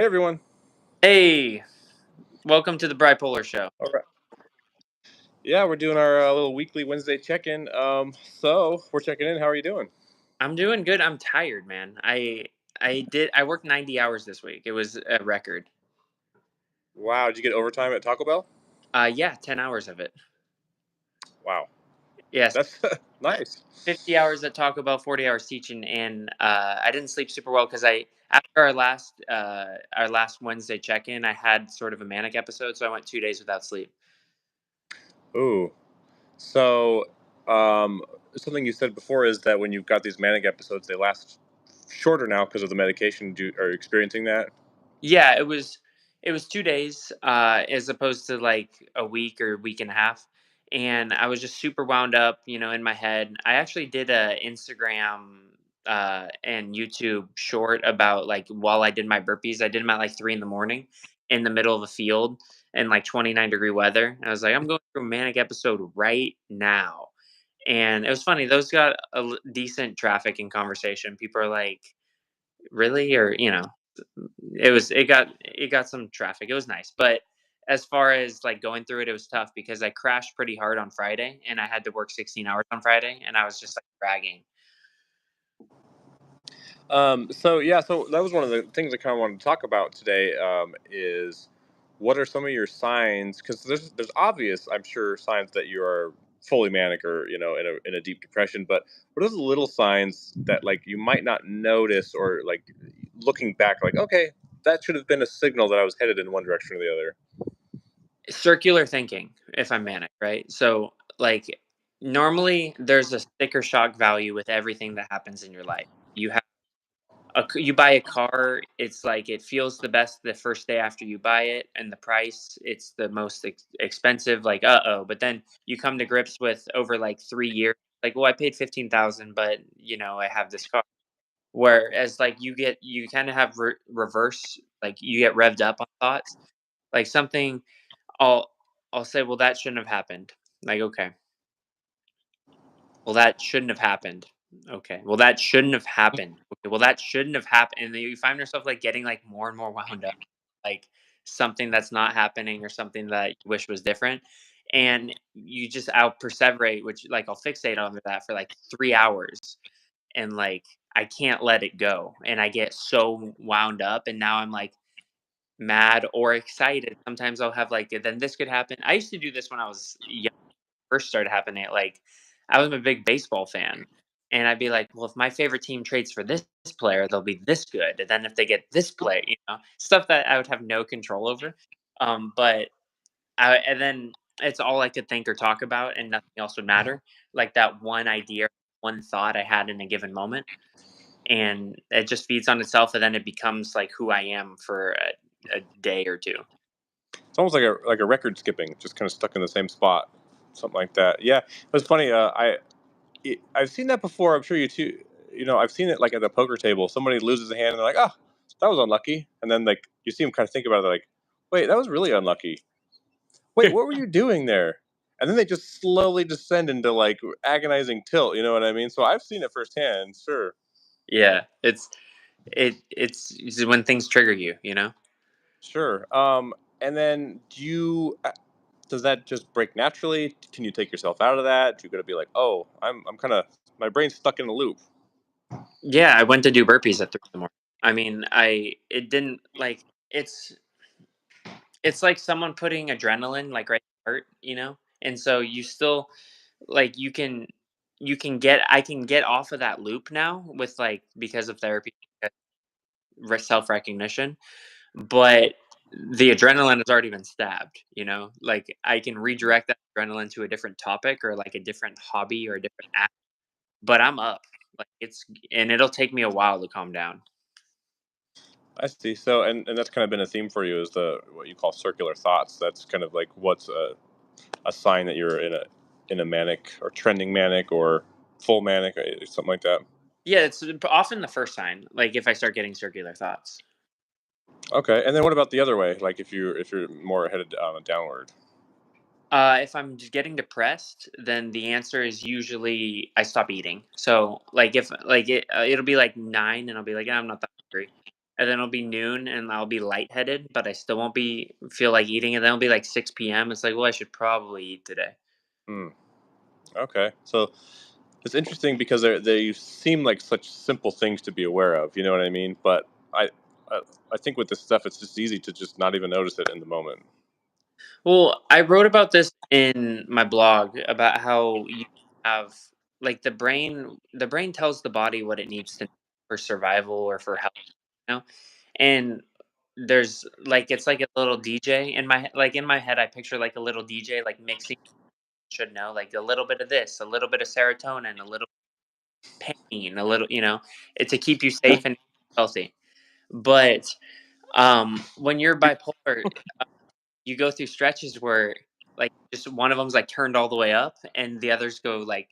Hey everyone. Hey, welcome to the Bipolar show. All right. Yeah, we're doing our little weekly Wednesday check-in. So we're checking in. How are you doing? I'm doing good. I'm tired, man. I worked 90 hours this week. It was a record. Wow, did you get overtime at Taco Bell? Yeah, 10 hours of it. Wow, Yes, that's nice. 50 hours at Taco Bell, 40 hours teaching, and I didn't sleep super well because I after our last Wednesday check-in, I had sort of a manic episode, so I went 2 days without sleep. Ooh, so um, something you said before is that when you've got these manic episodes, they last shorter now because of the medication. Are you experiencing that? Yeah, it was 2 days, as opposed to, like, a week or week and a half, and I was just super wound up, in my head. I actually did a Instagram, and YouTube short about, like, while I did my burpees. I did them at, like, 3 in the morning in the middle of a field in, like, 29-degree weather. I was like, "I'm going through a manic episode right now," and it was funny. Those got decent traffic and conversation. People are like, "Really?" Or, it got some traffic. It was nice, but as far as, like, going through it, it was tough because I crashed pretty hard on Friday, and I had to work 16 hours on Friday, and I was just, like, dragging. So that was one of the things I kind of wanted to talk about today. Is what are some of your signs? Because there's obvious, I'm sure, signs that you are fully manic or in a deep depression. But what are those little signs that like you might not notice or like looking back, like okay, that should have been a signal that I was headed in one direction or the other. Circular thinking, if I'm manic, right? So, like, normally, there's a sticker shock value with everything that happens in your life. You buy a car, it's like it feels the best the first day after you buy it, and the price, it's the most expensive, like, uh-oh, but then you come to grips with over, like, 3 years, like, "Well, I paid 15,000, but, I have this car." Whereas, like, you kinda have reverse, like, you get revved up on thoughts, like, something I'll I'll say, "Well, that shouldn't have happened." Like, "Okay. Well, that shouldn't have happened." Okay. "Well, that shouldn't have happened." Okay. "Well, that shouldn't have happened." And then you find yourself, like, getting, like, more and more wound up, like, something that's not happening or something that you wish was different, and you just I'll perseverate, which, like, I'll fixate on that for, like, 3 hours, and, like, I can't let it go, and I get so wound up, and now I'm, like, mad or excited. Sometimes I'll have, like, "Then this could happen." I used to do this when I was young, first started happening. Like, I was a big baseball fan, and I'd be like, "Well, if my favorite team trades for this player, they'll be this good, and then if they get this play," stuff that I would have no control over. But and then it's all I could think or talk about, and nothing else would matter. Like that one idea, one thought I had in a given moment, and it just feeds on itself, and then it becomes like who I am for a day or two. It's almost like a record skipping, just kind of stuck in the same spot, something like that. Yeah, it was funny. I've seen that before. I'm sure you too. I've seen it like at the poker table. Somebody loses a hand and they're like, "Oh, that was unlucky," and then like you see them kind of think about it, like, "Wait, that was really unlucky. Wait, what were you doing there?" And then they just slowly descend into like agonizing tilt. You know what I mean? So I've seen it firsthand. Sure, Yeah, it's when things trigger you. sure. And then does that just break naturally? Can you take yourself out of that? Do you got to be like, "Oh, I'm kind of my brain's stuck in a loop." Yeah, I went to do burpees at 3 in the morning. I mean, I it didn't like it's like someone putting adrenaline, like, right in the heart. And so you still, like, you can get I can get off of that loop now with, like, because of therapy, self-recognition, but the adrenaline has already been stabbed. Like, I can redirect that adrenaline to a different topic or, like, a different hobby or a different act, but I'm up. Like, and it'll take me a while to calm down. I see. So, and that's kind of been a theme for you is the what you call circular thoughts. That's kind of like what's a sign that you're in a manic or trending manic or full manic or something like that. Yeah, it's often the first sign, like, if I start getting circular thoughts. Okay, and then what about the other way? Like if you're more headed on a downward. If I'm just getting depressed, then the answer is usually I stop eating. So, like, if like it'll be like 9, and I'll be like, "I'm not that hungry," and then it'll be noon, and I'll be lightheaded, but I still won't be feel like eating, and then it'll be like 6 p.m. It's like, well, I should probably eat today. Hmm. Okay. So it's interesting because they seem like such simple things to be aware of. You know what I mean? But I, I think with this stuff, it's just easy to just not even notice it in the moment. Well, I wrote about this in my blog about how you have like the brain tells the body what it needs to for survival or for health, you know? And there's like it's like a little DJ in my like in my head I picture like a little DJ like mixing should know like a little bit of this, a little bit of serotonin, a little pain, a little, to keep you safe and healthy. But when you're bipolar, you go through stretches where like just one of them's like turned all the way up and the others go like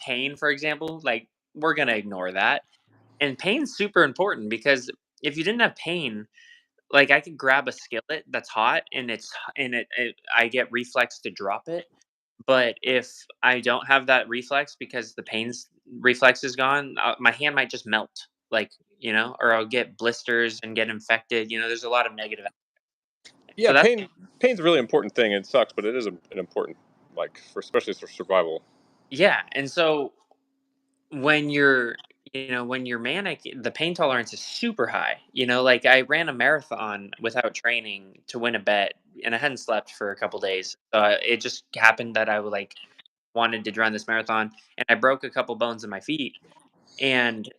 pain, for example, like we're gonna ignore that. And pain's super important because if you didn't have pain, like I could grab a skillet that's hot and I get reflex to drop it. But if I don't have that reflex because the pain's reflex is gone, my hand might just melt, like, or I'll get blisters and get infected. There's a lot of negative. Yeah, So that's pain's a really important thing. It sucks, but it is an important, like, for especially for survival. yeah. And so when you're manic, the pain tolerance is super high. Like I ran a marathon without training to win a bet, and I hadn't slept for a couple days. So it just happened that I would like wanted to run this marathon, and I broke a couple bones in my feet, and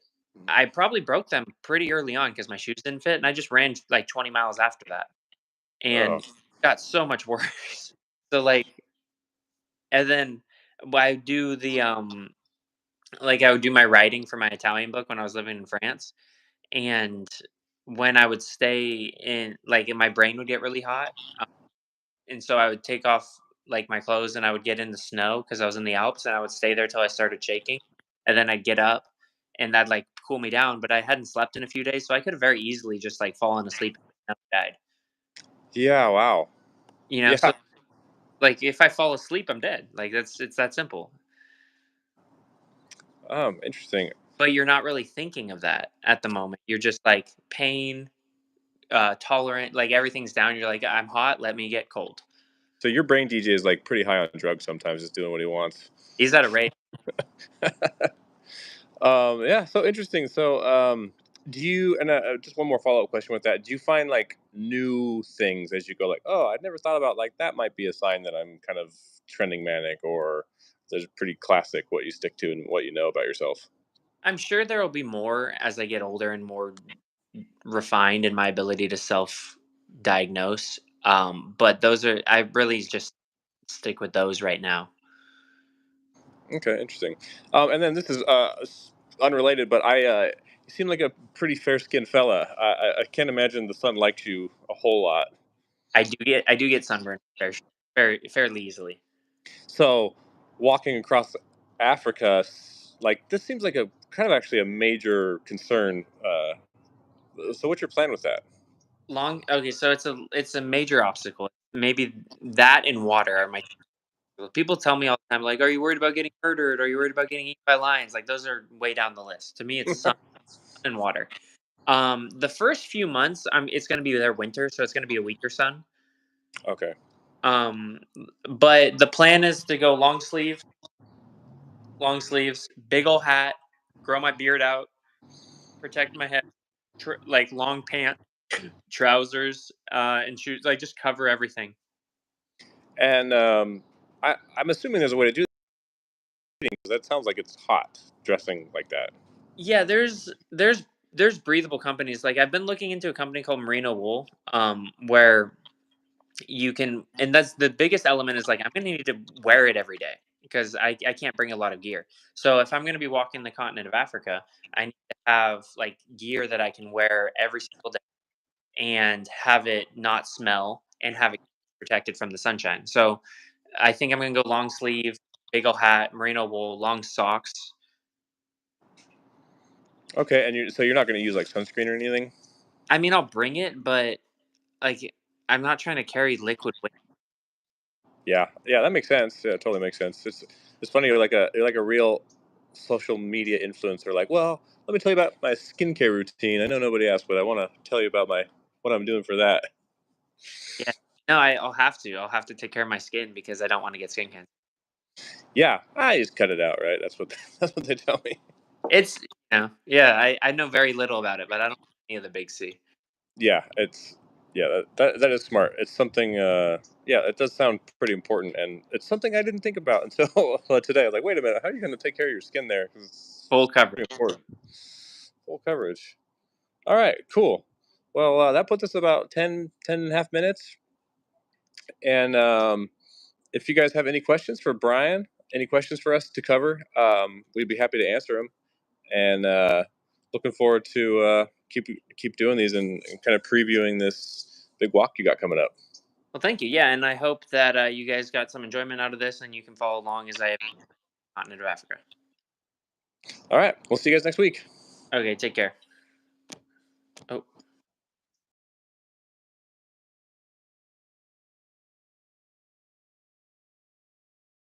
I probably broke them pretty early on because my shoes didn't fit, and I just ran like 20 miles after that, Oh, and got so much worse. So like, and then I do the like I would do my writing for my Italian book when I was living in France, and when I would stay in, like, my brain would get really hot, and so I would take off like my clothes and I would get in the snow because I was in the Alps, and I would stay there till I started shaking, and then I'd get up, and that'd like cool me down. But I hadn't slept in a few days, so I could have very easily just like fallen asleep and died. yeah. Wow. So Yeah. like if I fall asleep, I'm dead. Like it's that simple. Interesting. But you're not really thinking of that at the moment. You're just like pain, tolerant, like everything's down. You're like, I'm hot, let me get cold. So your brain DJ is like pretty high on drugs sometimes, just doing what he wants. He's at a rate. Yeah, so interesting. So, do you, and just one more follow up question with that. Do you find like new things as you go, like, oh, I'd never thought about like that might be a sign that I'm kind of trending manic, or there's pretty classic what you stick to and what you know about yourself? I'm sure there will be more as I get older and more refined in my ability to self diagnose. But those are I really just stick with those right now. Okay, interesting. And then this is unrelated, but you seem like a pretty fair skinned fella. I can't imagine the sun likes you a whole lot. I do get sunburned fairly easily. So, walking across Africa, like this seems like a kind of actually a major concern. So, what's your plan with that? Long Okay, so it's a major obstacle. Maybe that and water are my people tell me all the time, like, are you worried about getting murdered? Are you worried about getting eaten by lions? Like those are way down the list. To me, it's sun and water. The first few months, it's gonna be their winter, so it's gonna be a weaker sun. Okay. Um, but the plan is to go long sleeves, big ol' hat, grow my beard out, protect my head, like long pants, trousers, and shoes, like just cover everything. And I'm assuming there's a way to do that because that sounds like it's hot dressing like that. Yeah, there's breathable companies. Like I've been looking into a company called Merino Wool, where you can, and that's the biggest element is like I'm gonna need to wear it every day because I can't bring a lot of gear. So if I'm gonna be walking the continent of Africa, I need to have like gear that I can wear every single day and have it not smell and have it protected from the sunshine. So I think I'm gonna go long sleeve, big ol' hat, merino wool, long socks. Okay, and so you're not going to use like sunscreen or anything. I mean, I'll bring it, but like I'm not trying to carry liquid weight. Yeah, yeah, that makes sense. Yeah, it totally makes sense. It's funny. You're like a real social media influencer. Like, well, let me tell you about my skincare routine. I know nobody asked, but I want to tell you about my what I'm doing for that. Yeah. No, I'll have to. I'll have to take care of my skin because I don't want to get skin cancer. Yeah, I just cut it out, right? That's what that's what they tell me. It's yeah. I know very little about it, but I don't know any of the big C. Yeah, it's yeah that is smart. It's something. Yeah, it does sound pretty important, and it's something I didn't think about until today. I was like, wait a minute, how are you going to take care of your skin there? 'Cause Full it's coverage. pretty important. Full coverage. All right, cool. Well, that puts us about 10.5 minutes. And if you guys have any questions for Brian, any questions for us to cover, we'd be happy to answer them. And looking forward to keep doing these and kind of previewing this big walk you got coming up. Well, thank you. Yeah, and I hope that you guys got some enjoyment out of this, and you can follow along as I have continent of Africa. All right, we'll see you guys next week. Okay, take care.